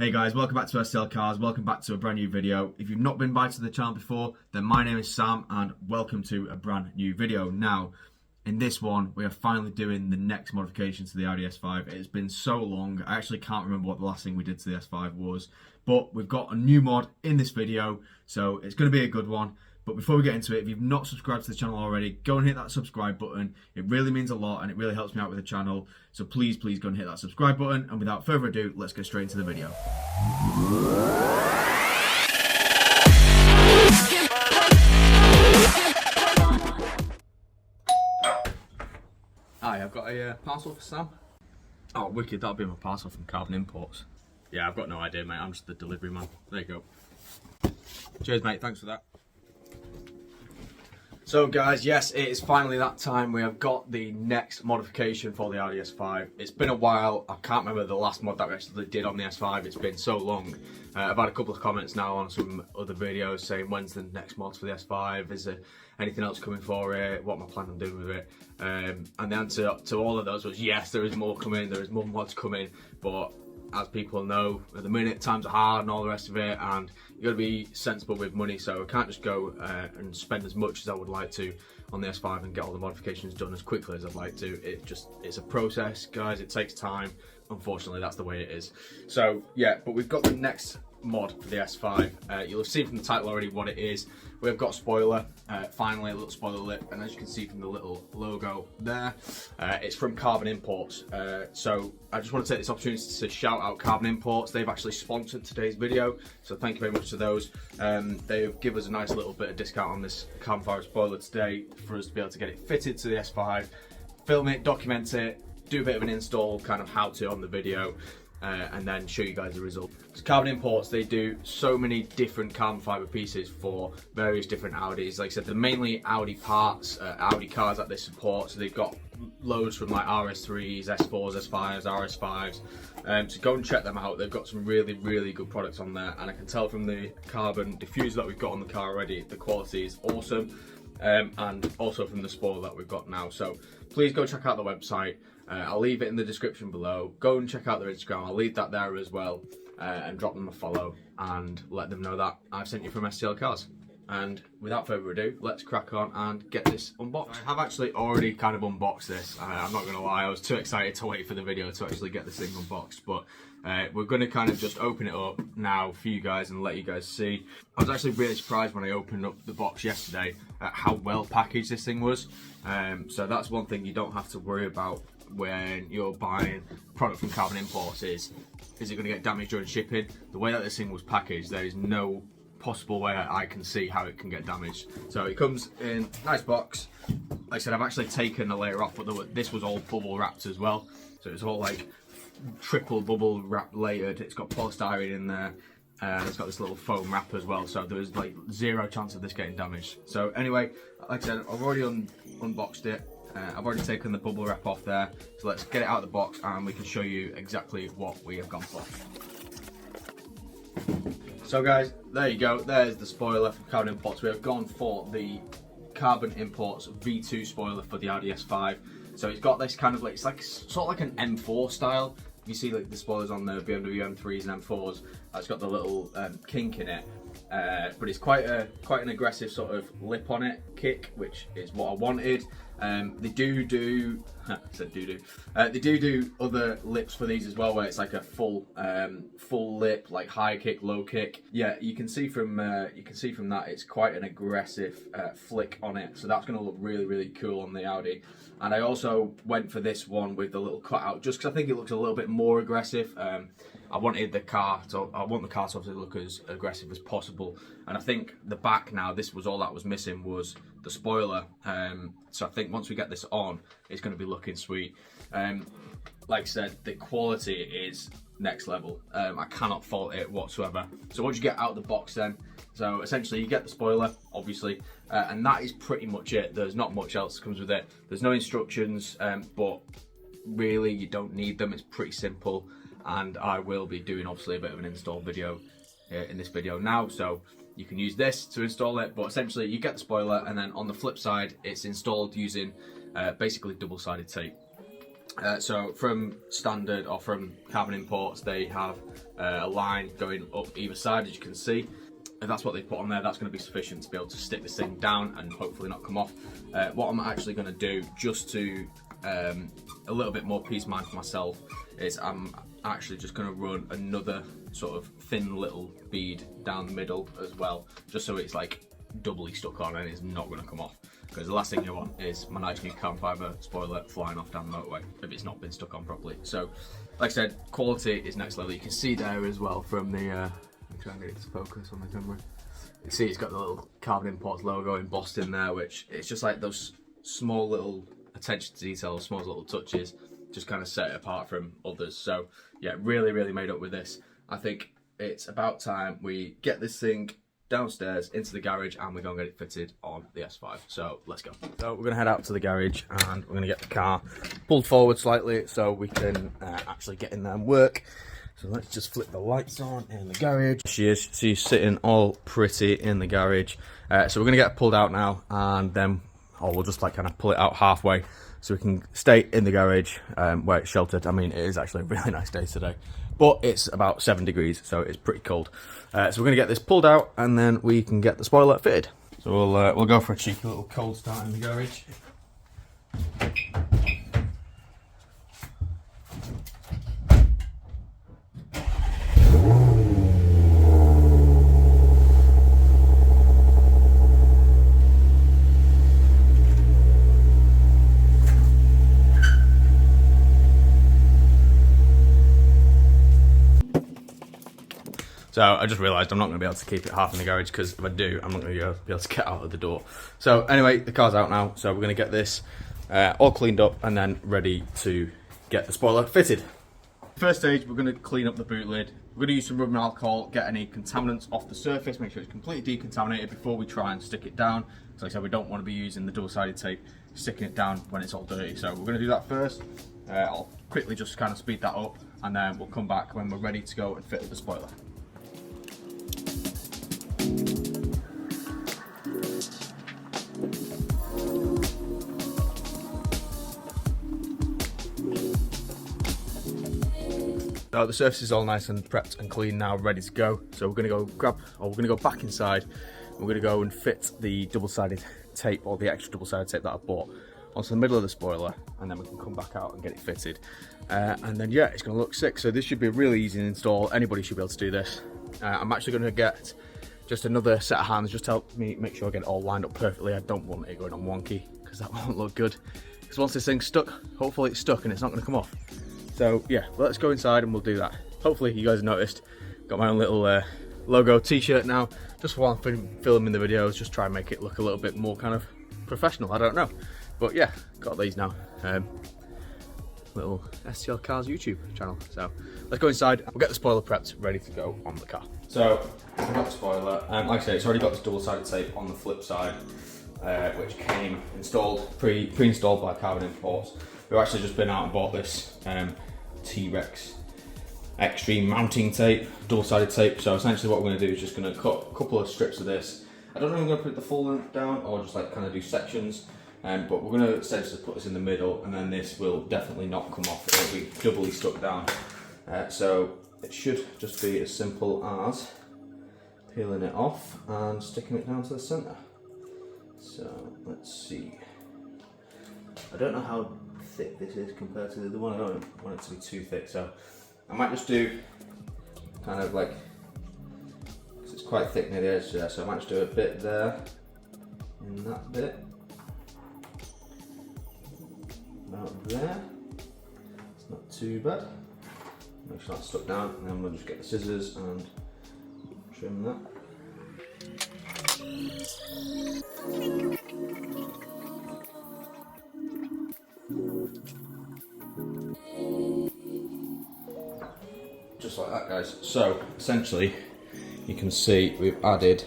Hey guys, welcome back to SL Cars, welcome back to a brand new video. If you've not been by to the channel before, then my name is Sam and welcome to a brand new video. Now, in this one, we are finally doing the next modification to the Audi S5. It's been so long, I actually can't remember what the last thing we did to the S5 was, but we've got a new mod in this video, so it's going to be a good one. But before we get into it, if you've not subscribed to the channel already, go and hit that subscribe button. It really means a lot and it really helps me out with the channel. So please go and hit that subscribe button. And without further ado, let's get straight into the video. Hi, I've got a parcel for Sam. Oh, wicked, that'll be my parcel from Carbon Imports. Yeah, I've got no idea, mate. I'm just the delivery man. There you go. Cheers, mate. Thanks for that. So guys, yes, it is finally that time. We have got the next modification for the Audi S5. It's been a while. I can't remember the last mod that we actually did on the S5. It's been so long. I've had a couple of comments now on some other videos saying when's the next mod for the S5? Is there anything else coming for it? What am I planning on doing with it? And the answer to all of those was yes, there is more coming. There is more mods coming, but as people know, at the minute times are hard and all the rest of it, and you got to be sensible with money, so I can't just go and spend as much as I would like to on the S5 and get all the modifications done as quickly as I'd like to. It's a process, guys. It takes time. Unfortunately, that's the way it is. So yeah, but we've got the next mod for the S5. You'll have seen from the title already what it is. We've got a spoiler, finally a little spoiler lip, and as you can see from the little logo there, it's from Carbon Imports. So I just want to take this opportunity to shout out Carbon Imports. They've actually sponsored today's video, so thank you very much to those. They've given us a nice little bit of discount on this carbon fibre spoiler today for us to be able to get it fitted to the S5, film it, document it, do a bit of an install kind of how to on the video, and then show you guys the result. So Carbon Imports, they do so many different carbon fibre pieces for various different Audis. Like I said, they're mainly Audi parts, Audi cars that they support. So they've got loads from like RS3s, S4s, S5s, RS5s. So go and check them out. They've got some really good products on there, and I can tell from the carbon diffuser that we've got on the car already, the quality is awesome. And also from the spoiler that we've got now. So please go check out the website. I'll leave it in the description below. Go and check out their Instagram. I'll leave that there as well, and drop them a follow and let them know that I've sent you from STL Cars. And without further ado, let's crack on and get this unboxed. I have actually already kind of unboxed this. I'm not gonna lie, I was too excited to wait for the video to actually get this thing unboxed, but we're gonna kind of just open it up now for you guys and let you guys see. I was actually really surprised when I opened up the box yesterday at how well packaged this thing was. So that's one thing you don't have to worry about when you're buying product from Carbon Imports is it going to get damaged during shipping? The way that this thing was packaged, there is no possible way I can see how it can get damaged. So it comes in a nice box. Like I said, I've actually taken a layer off, but this was all bubble wrapped as well. So it's all like triple bubble wrap layered. It's got polystyrene in there. It's got this little foam wrap as well, so there's like zero chance of this getting damaged. So anyway, like I said, I've already unboxed it. I've already taken the bubble wrap off there, so let's get it out of the box and we can show you exactly what we have gone for. So guys, there you go, there's the spoiler from Carbon Imports. We have gone for the Carbon Imports V2 spoiler for the Audi S5. So it's got this kind of like, it's like sort of like an M4 style. You see like the spoilers on the BMW M3s and M4s, it's got the little kink in it. But it's quite an aggressive sort of lip on it, kick, which is what I wanted. They do they do other lips for these as well, where it's like a full lip, like high kick, low kick. Yeah, you can see from that it's quite an aggressive flick on it, so that's going to look really cool on the Audi. And I also went for this one with the little cutout just because I think it looks a little bit more aggressive. I want the car to obviously look as aggressive as possible, and I think the back now, this was all that was missing was the spoiler. So I think once we get this on, it's going to be looking sweet. Like I said, the quality is next level. I cannot fault it whatsoever. So once you get out of the box then, so essentially you get the spoiler, obviously, and that is pretty much it. There's not much else that comes with it. There's no instructions, but really you don't need them. It's pretty simple. And I will be doing obviously a bit of an install video in this video now, so you can use this to install it. But essentially you get the spoiler, and then on the flip side it's installed using basically double-sided tape. So from standard or from Carbon Imports, they have a line going up either side, as you can see. If that's what they put on there, that's going to be sufficient to be able to stick this thing down and hopefully not come off. What I'm actually going to do, just to a little bit more peace of mind for myself, is I'm actually just going to run another sort of thin little bead down the middle as well, just so it's like doubly stuck on and it's not going to come off. Because the last thing you want is my nice new carbon fibre spoiler flying off down the motorway if it's not been stuck on properly. So, like I said, quality is next level. You can see there as well from the, I'm trying to get it to focus on the camera. You see it's got the little Carbon Imports logo embossed in there, which it's just like those small little attention to detail, small little touches, just kind of set it apart from others. So, yeah, really made up with this. I think it's about time we get this thing downstairs into the garage and we're going to get it fitted on the S5. So let's go. So we're going to head out to the garage and we're going to get the car pulled forward slightly so we can actually get in there and work. So let's just flip the lights on in the garage. She's sitting all pretty in the garage. So we're going to get it pulled out now, and then we'll just like kind of pull it out halfway so we can stay in the garage where it's sheltered. I mean, it is actually a really nice day today, but it's about 7 degrees, so it's pretty cold. So we're going to get this pulled out and then we can get the spoiler fitted. So we'll go for a cheeky little cold start in the garage. So I just realised I'm not going to be able to keep it half in the garage, because if I do, I'm not going to be able to get out of the door. So anyway, the car's out now, so we're going to get this all cleaned up and then ready to get the spoiler fitted. First stage, we're going to clean up the boot lid. We're going to use some rubbing alcohol, get any contaminants off the surface, make sure it's completely decontaminated before we try and stick it down. So like I said, we don't want to be using the double-sided tape, sticking it down when it's all dirty. So we're going to do that first. I'll quickly just kind of speed that up, and then we'll come back when we're ready to go and fit the spoiler. So the surface is all nice and prepped and clean now, ready to go. So we're going to go back inside. We're going to go and fit the double-sided tape, or the extra double-sided tape that I bought, onto the middle of the spoiler, and then we can come back out and get it fitted. And then yeah, it's going to look sick. So this should be really easy to install. Anybody should be able to do this. I'm actually going to get just another set of hands just to help me make sure I get it all lined up perfectly. I don't want it going on wonky, because that won't look good. Because once this thing's stuck, hopefully it's stuck and it's not going to come off. So yeah, let's go inside and we'll do that. Hopefully you guys noticed, got my own little logo t-shirt now, just while I'm filming the videos, just try and make it look a little bit more kind of professional, I don't know. But yeah, got these now. Little STL Cars YouTube channel. So let's go inside, we'll get the spoiler prepped, ready to go on the car. So I've got the spoiler, like I say, it's already got this double-sided tape on the flip side, which came installed, pre-installed by Carbon Imports. We've actually just been out and bought this T-Rex Extreme mounting tape, double-sided tape. So essentially what we're going to do is just going to cut a couple of strips of this. I don't know if I'm going to put the full length down or just like kind of do sections, but we're going to essentially put this in the middle, and then this will definitely not come off. It'll be doubly stuck down. So it should just be as simple as peeling it off and sticking it down to the centre. So let's see. I don't know how thick this is compared to the other one. I don't want it to be too thick, so I might just do kind of like, because it's quite thick near the edge there, so I might just do a bit there, in that bit, about there. It's not too bad. Make sure that's stuck down, and then we'll just get the scissors and trim that. Just like that, guys. So essentially you can see we've added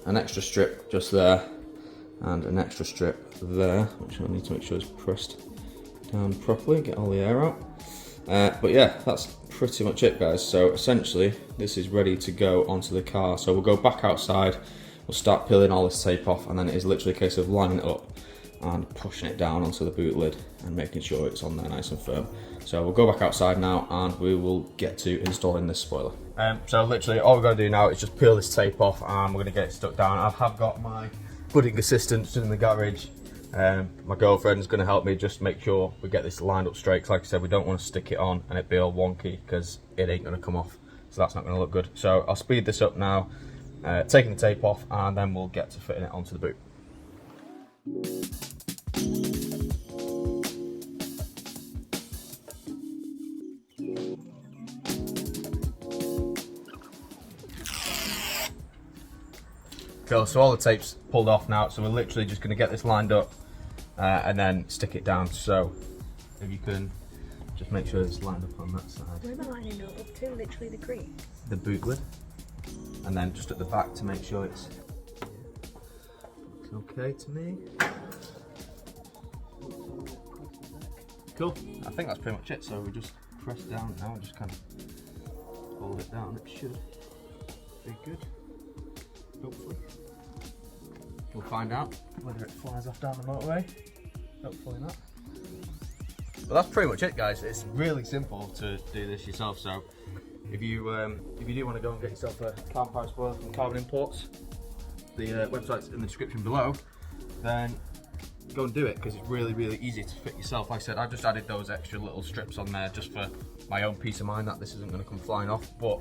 an extra strip just there and an extra strip there, which I need to make sure is pressed down properly, get all the air out. But yeah, that's pretty much it, guys. So essentially this is ready to go onto the car. So we'll go back outside, we'll start peeling all this tape off, and then it is literally a case of lining it up and pushing it down onto the boot lid and making sure it's on there nice and firm. So we'll go back outside now and we will get to installing this spoiler. So literally all we're going to do now is just peel this tape off and we're going to get it stuck down. I have got my budding assistant in the garage. My girlfriend's going to help me just make sure we get this lined up straight, because like I said, we don't want to stick it on and it be all wonky, because it ain't going to come off, so that's not going to look good. So I'll speed this up now, taking the tape off, and then we'll get to fitting it onto the boot. Cool, so all the tape's pulled off now, so we're literally just going to get this lined up and then stick it down. So if you can just make sure it's lined up on that side. Where am I lining it up to? Literally the crease? The boot lid. And then just at the back to make sure it's okay to me. Cool, I think that's pretty much it. So we just press down now and just kind of hold it down. It should be good. Hopefully. We'll find out whether it flies off down the motorway. Hopefully not. But that's pretty much it, guys. It's really simple to do this yourself. So if you do want to go and get yourself a carbon fibre spoiler from Carbon Imports, the website's in the description below, then go and do it, because it's really, really easy to fit yourself. Like I said, I've just added those extra little strips on there just for my own peace of mind that this isn't going to come flying off. But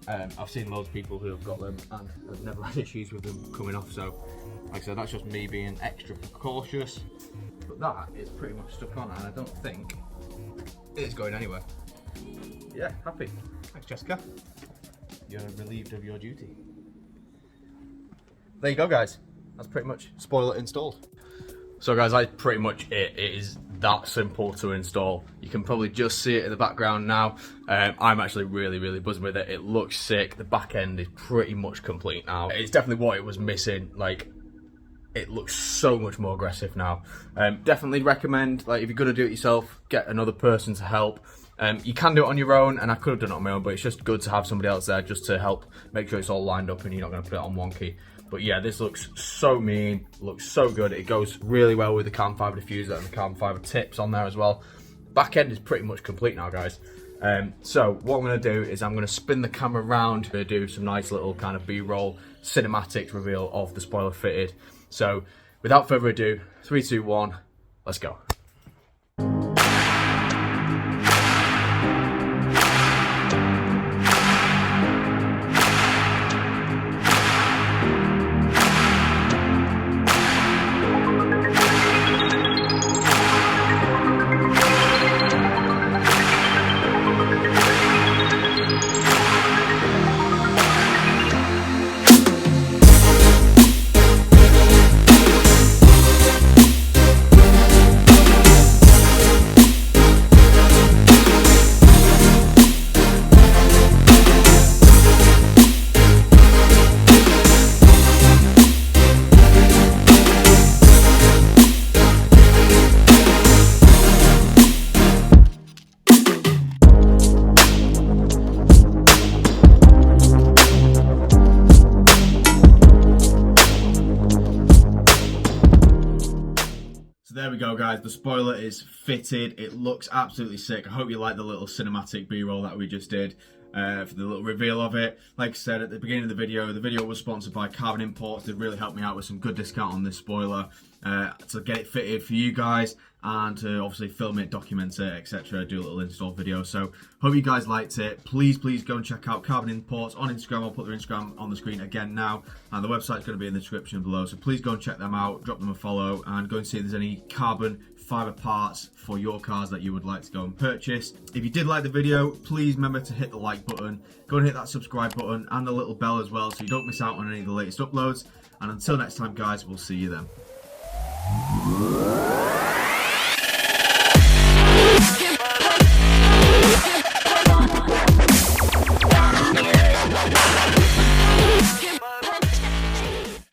I've seen loads of people who have got them and have never had issues with them coming off. So, like I said, that's just me being extra cautious. But that is pretty much stuck on, and I don't think it's going anywhere. Yeah, happy. Thanks, Jessica. You're relieved of your duty. There you go, guys. That's pretty much spoiler installed. So guys, that's pretty much it. It is that simple to install. You can probably just see it in the background now. I'm actually really, really buzzing with it. It looks sick. The back end is pretty much complete now. It's definitely what it was missing. Like, it looks so much more aggressive now. Definitely recommend, like, if you're gonna do it yourself, get another person to help. You can do it on your own, and I could have done it on my own, but it's just good to have somebody else there just to help make sure it's all lined up and you're not gonna put it on wonky. But yeah, this looks so mean, looks so good. It goes really well with the carbon fibre diffuser and the carbon fibre tips on there as well. Back end is pretty much complete now, guys. So what I'm gonna do is I'm gonna spin the camera around to do some nice little kind of B-roll cinematic reveal of the spoiler fitted. So without further ado, 3, 2, 1, let's go. There we go, guys. The spoiler is fitted. It looks absolutely sick. I hope you like the little cinematic B-roll that we just did for the little reveal of it. Like I said at the beginning of the video was sponsored by Carbon Imports. They really helped me out with some good discount on this spoiler to get it fitted for you guys and to obviously film it, document it, etc. Do a little install video. So hope you guys liked it. Please go and check out Carbon Imports on Instagram. I'll put their Instagram on the screen again now, and the website's going to be in the description below. So please go and check them out, drop them a follow, and go and see if there's any carbon fibre parts for your cars that you would like to go and purchase. If you did like the video, please remember to hit the like button, go and hit that subscribe button and the little bell as well so you don't miss out on any of the latest uploads. And until next time, guys, we'll see you then.